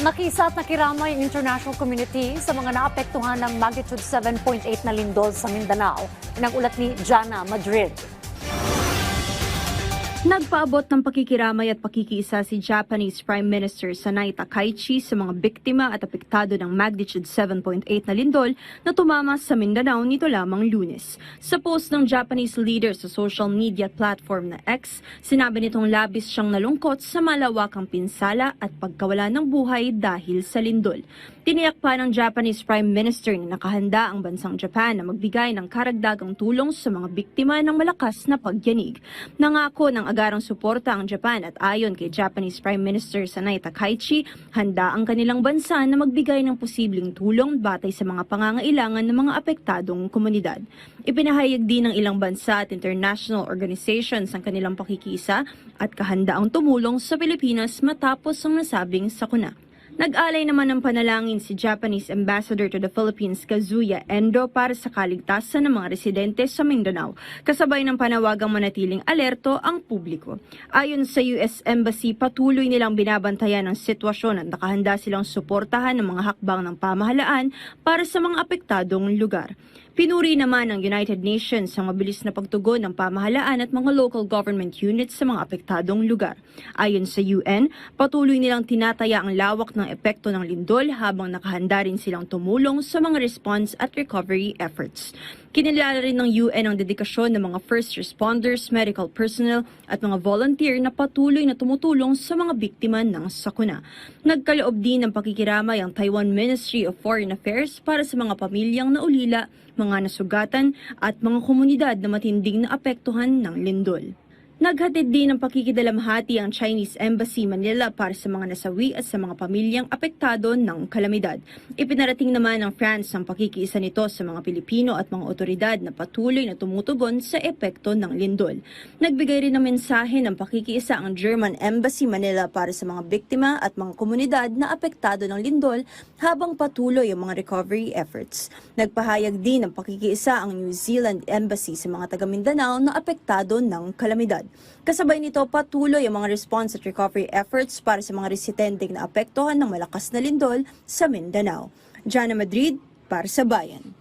Nakisa at nakiramay ang international community sa mga naapektuhan ng magnitude 7.8 na lindol sa Mindanao. Pinag-ulat ni Jana Madrid. Nagpaabot ng pakikiramay at pakikiisa si Japanese Prime Minister Sanai Takaichi sa mga biktima at apektado ng magnitude 7.8 na lindol na tumama sa Mindanao nito lamang Lunes. Sa post ng Japanese leader sa social media platform na X, sinabi nitong labis siyang nalungkot sa malawakang pinsala at pagkawala ng buhay dahil sa lindol. Tiniyak pa ng Japanese Prime Minister na nakahanda ang bansang Japan na magbigay ng karagdagang tulong sa mga biktima ng malakas na pagyanig. Nangako ng agarang suporta ang Japan at ayon kay Japanese Prime Minister Sanai Takaichi, handa ang kanilang bansa na magbigay ng posibleng tulong batay sa mga pangangailangan ng mga apektadong komunidad. Ipinahayag din ng ilang bansa at international organizations ang kanilang pakikiisa at kahandaang tumulong sa Pilipinas matapos ang nasabing sakuna. Nag-alay naman ng panalangin si Japanese Ambassador to the Philippines, Kazuya Endo, para sa kaligtasan ng mga residente sa Mindanao, kasabay ng panawagang manatiling alerto ang publiko. Ayon sa US Embassy, patuloy nilang binabantayan ang sitwasyon at nakahanda silang suportahan ng mga hakbang ng pamahalaan para sa mga apektadong lugar. Pinuri naman ng United Nations ang mabilis na pagtugon ng pamahalaan at mga local government units sa mga apektadong lugar. Ayon sa UN, patuloy nilang tinataya ang lawak ng epekto ng lindol habang nakahanda rin silang tumulong sa mga response at recovery efforts. Kinilala rin ng UN ang dedikasyon ng mga first responders, medical personnel at mga volunteer na patuloy na tumutulong sa mga biktima ng sakuna. Nagkaloob din ng pakikiramay ang Taiwan Ministry of Foreign Affairs para sa mga pamilyang naulila, mga nasugatan at mga komunidad na matinding naapektuhan ng lindol. Naghatid din ng pakikidalamhati ang Chinese Embassy Manila para sa mga nasawi at sa mga pamilyang apektado ng kalamidad. Ipinarating naman ng France ang pakikiisa nito sa mga Pilipino at mga otoridad na patuloy na tumutugon sa epekto ng lindol. Nagbigay rin ng mensahe ng pakikiisa ang German Embassy Manila para sa mga biktima at mga komunidad na apektado ng lindol habang patuloy ang mga recovery efforts. Nagpahayag din ng pakikiisa ang New Zealand Embassy sa mga taga Mindanao na apektado ng kalamidad. Kasabay nito, patuloy ang mga response at recovery efforts para sa mga residenteng na apektuhan ng malakas na lindol sa Mindanao. Jana Madrid, para sa Bayan.